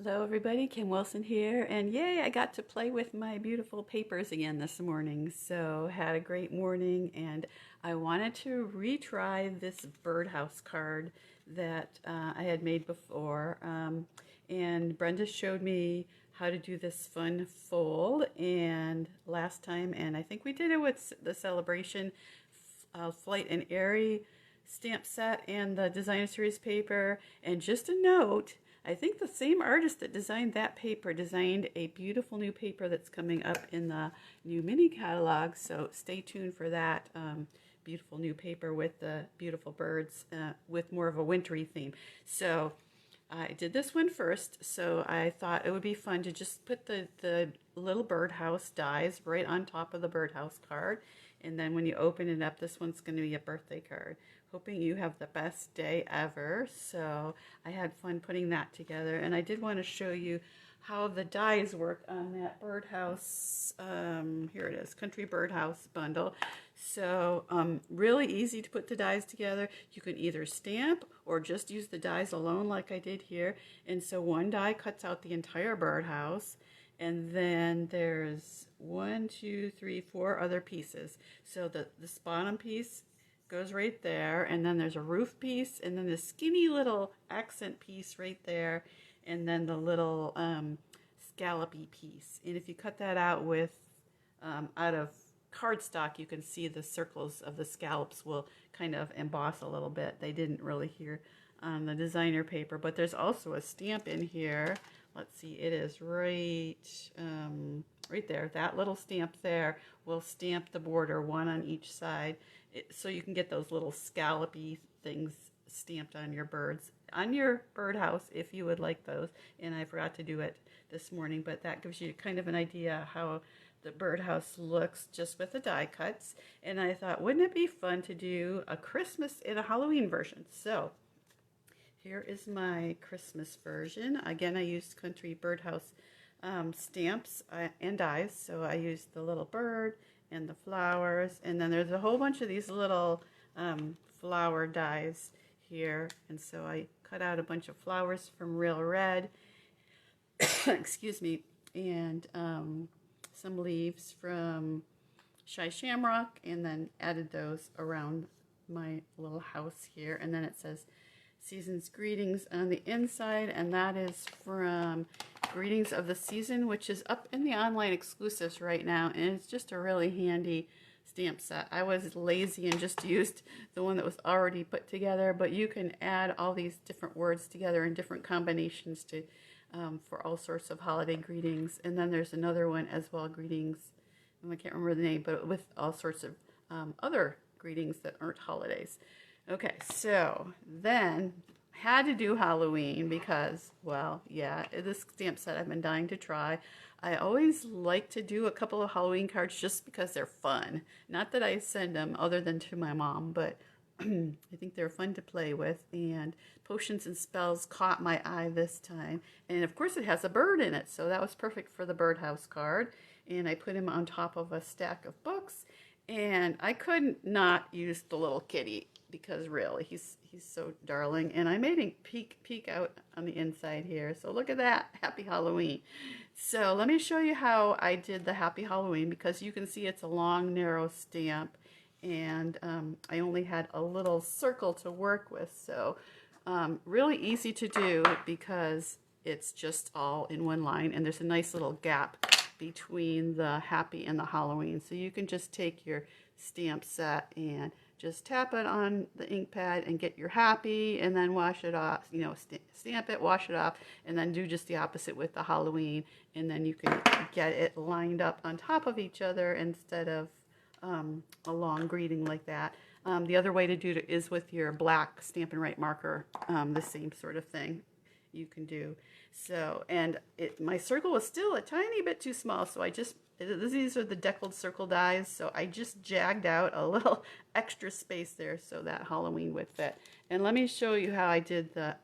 Hello everybody, Kim Wilson here, and yay, I got to play with my beautiful papers again this morning. So had a great morning, and I wanted to retry this birdhouse card that I had made before. And Brenda showed me how to do this fun fold and last time, and I think we did it with the celebration Flight and Airy stamp set and the designer series paper. And just a note, I think the same artist that designed that paper designed a beautiful new paper that's coming up in the new mini catalog, so stay tuned for that beautiful new paper with the beautiful birds with more of a wintry theme. So I did this one first, so I thought it would be fun to just put the little birdhouse dies right on top of the birdhouse card, and then when you open it up, this one's going to be a birthday card. Hoping you have the best day ever. So I had fun putting that together, and I did want to show you how the dies work on that birdhouse. Here it is, Country Birdhouse bundle. So really easy to put the dies together. You can either stamp or just use the dies alone like I did here. And so one die cuts out the entire birdhouse, and then there's 1, 2, 3, 4 other pieces. So this bottom piece goes right there, and then there's a roof piece, and then the skinny little accent piece right there, and then the little scallopy piece. And if you cut that out with out of cardstock, you can see the circles of the scallops will kind of emboss a little bit. They didn't really here on the designer paper, but there's also a stamp in here. Let's see, it is right right there. That little stamp there will stamp the border, one on each side, so you can get those little scallopy things stamped on your birds, on your birdhouse if you would like those. And I forgot to do it this morning, but that gives you kind of an idea how the birdhouse looks just with the die cuts. And I thought, wouldn't it be fun to do a Christmas and a Halloween version? So here is my Christmas version. Again, I used Country Birdhouse stamps and dies. So I used the little bird and the flowers, and then there's a whole bunch of these little flower dies here. And so I cut out a bunch of flowers from Real Red, excuse me, and some leaves from Shy Shamrock, and then added those around my little house here. And then it says Season's Greetings on the inside, and that is from Greetings of the Season, which is up in the online exclusives right now, and it's just a really handy stamp set. I was lazy and just used the one that was already put together, but you can add all these different words together in different combinations to for all sorts of holiday greetings. And then there's another one as well, greetings, I can't remember the name, but with all sorts of other greetings that aren't holidays. Okay, so then had to do Halloween because, well, yeah, this stamp set I've been dying to try. I always like to do a couple of Halloween cards just because they're fun. Not that I send them other than to my mom, but I think they're fun to play with. And Potions and Spells caught my eye this time. And of course it has a bird in it, so that was perfect for the birdhouse card. And I put him on top of a stack of books. And I couldn't not use the little kitty, because really he's so darling, and I made him peek out on the inside here. So look at that, Happy Halloween. So let me show you how I did the Happy Halloween, because you can see it's a long narrow stamp, and I only had a little circle to work with. So really easy to do because it's just all in one line, and there's a nice little gap between the Happy and the Halloween. So you can just take your stamp set and just tap it on the ink pad and get your Happy, and then wash it off, you know, stamp it, wash it off, and then do just the opposite with the Halloween, and then you can get it lined up on top of each other instead of a long greeting like that. The other way to do it is with your black Stampin' Write marker, the same sort of thing you can do. So, and my circle was still a tiny bit too small, so these are the deckled circle dies, so I just jagged out a little extra space there so that Halloween would fit. And let me show you how I did the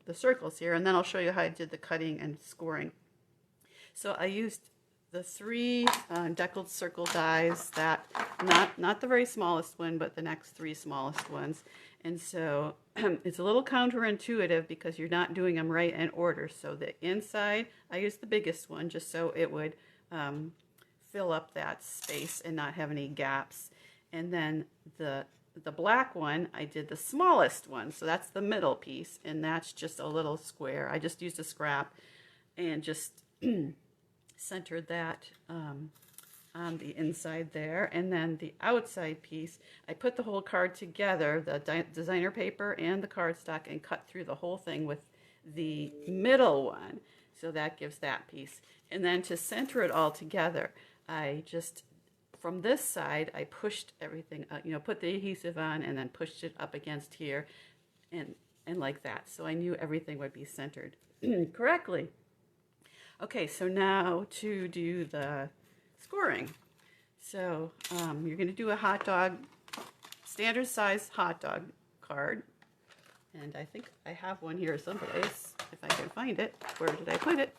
the circles here, and then I'll show you how I did the cutting and scoring. So I used the 3 deckled circle dies, that not the very smallest one, but the next 3 smallest ones. And so it's a little counterintuitive because you're not doing them right in order. So the inside, I used the biggest one just so it would fill up that space and not have any gaps. And then the black one, I did the smallest one. So that's the middle piece, and that's just a little square. I just used a scrap and just centered that on the inside there. And then the outside piece, I put the whole card together, the designer paper and the cardstock, and cut through the whole thing with the middle one. So that gives that piece. And then to center it all together, I just, from this side, I pushed everything, put the adhesive on and then pushed it up against here and like that. So I knew everything would be centered correctly. Okay, so now to do the scoring. So you're going to do a hot dog, standard size hot dog card. And I think I have one here someplace, if I can find it. Where did I put it?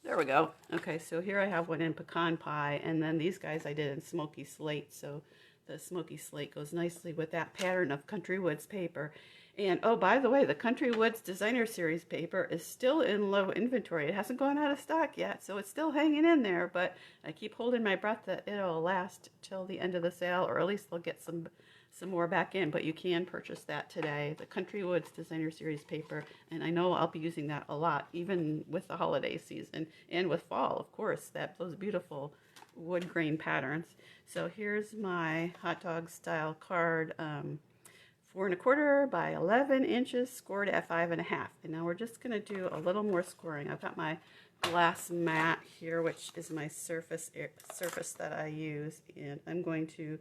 There we go. Okay, so here I have one in pecan pie, and then these guys I did in smoky slate. So the smoky slate goes nicely with that pattern of Country Woods paper. And oh, by the way, the Country Woods Designer Series paper is still in low inventory. It hasn't gone out of stock yet, so it's still hanging in there, but I keep holding my breath that it'll last till the end of the sale, or at least they'll get some more back in. But you can purchase that today, the Country Woods Designer Series paper, and I know I'll be using that a lot, even with the holiday season and with fall, of course, those beautiful wood grain patterns. So here's my hot dog style card, 4 1/4 by 11 inches, scored at 5 1/2. And now we're just going to do a little more scoring. I've got my glass mat here, which is my surface that I use, and I'm going to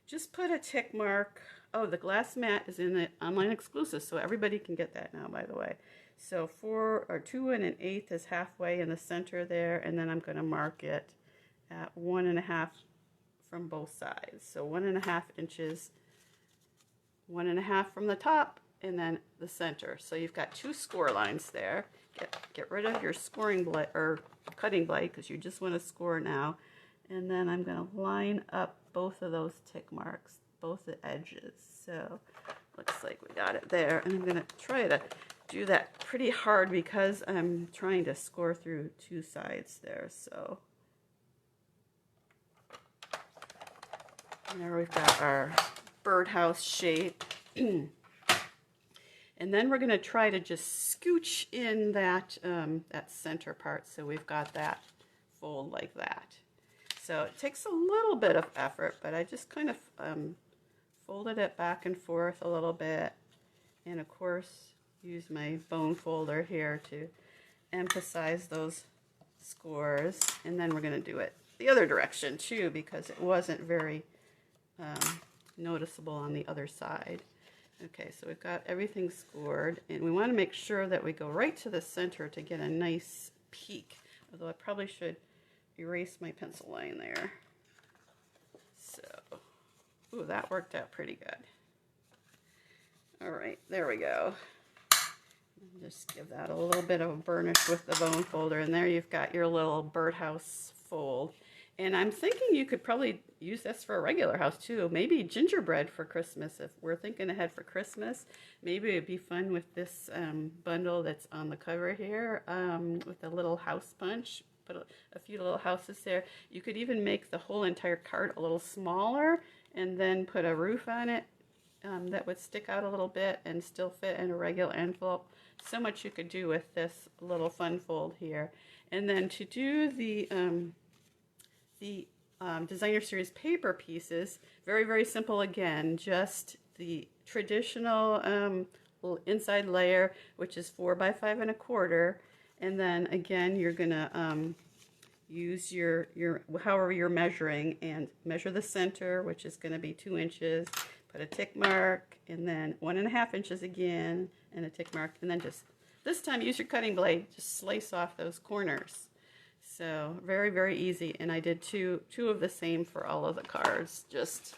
just put a tick mark. Oh, the glass mat is in the online exclusive, so everybody can get that now, by the way. So 2 1/8 is halfway in the center there, and then I'm going to mark it at 1 1/2 from both sides. So 1 1/2 inches, 1 1/2 from the top, and then the center. So you've got 2 score lines there. Get rid of your scoring blade or cutting blade because you just want to score now. And then I'm going to line up both of those tick marks, both the edges. So looks like we got it there. And I'm going to try to do that pretty hard because I'm trying to score through 2 sides there. So there we've got our birdhouse shape. And then we're going to try to just scooch in that that center part, so we've got that fold like that. So it takes a little bit of effort, but I just kind of folded it back and forth a little bit, and of course use my bone folder here to emphasize those scores. And then we're going to do it the other direction too, because it wasn't very noticeable on the other side. Okay, so we've got everything scored, and we want to make sure that we go right to the center to get a nice peak, although I probably should erase my pencil line there. So, ooh, that worked out pretty good. All right, there we go. Just give that a little bit of a burnish with the bone folder, and there you've got your little birdhouse fold. And I'm thinking you could probably use this for a regular house too. Maybe gingerbread for Christmas. If we're thinking ahead for Christmas, maybe it'd be fun with this bundle that's on the cover here with a little house punch. Put a few little houses there. You could even make the whole entire card a little smaller and then put a roof on it that would stick out a little bit and still fit in a regular envelope. So much you could do with this little fun fold here. And then to do the Designer Series paper pieces, very, very simple again, just the traditional inside layer, which is 4 by 5 1/4, and then again you're gonna use your however you're measuring and measure the center, which is going to be 2 inches, put a tick mark, and then 1 1/2 inches again, and a tick mark, and then just this time use your cutting blade, just slice off those corners. So very, very easy, and I did two of the same for all of the cards. Just,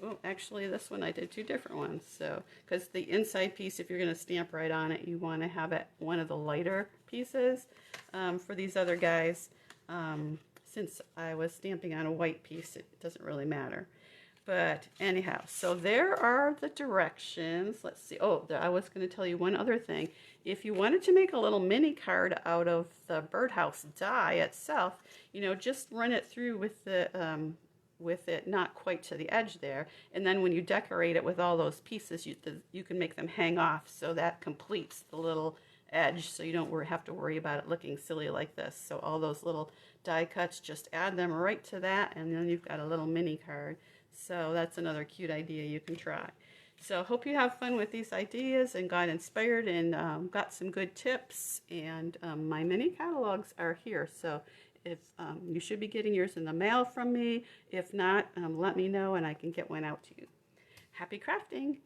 oh, actually this one I did 2 different ones. So, because the inside piece, if you're going to stamp right on it, you want to have it one of the lighter pieces. For these other guys, since I was stamping on a white piece, it doesn't really matter. But anyhow, so there are the directions. Let's see. Oh, I was going to tell you one other thing. If you wanted to make a little mini card out of the birdhouse die itself, you know, just run it through with it not quite to the edge there, and then when you decorate it with all those pieces, you can make them hang off, so that completes the little edge, so you don't have to worry about it looking silly like this. So all those little die cuts, just add them right to that, and then you've got a little mini card. So that's another cute idea you can try. So hope you have fun with these ideas and got inspired and got some good tips. And my mini catalogs are here. So if you should be getting yours in the mail from me. If not, let me know and I can get one out to you. Happy crafting!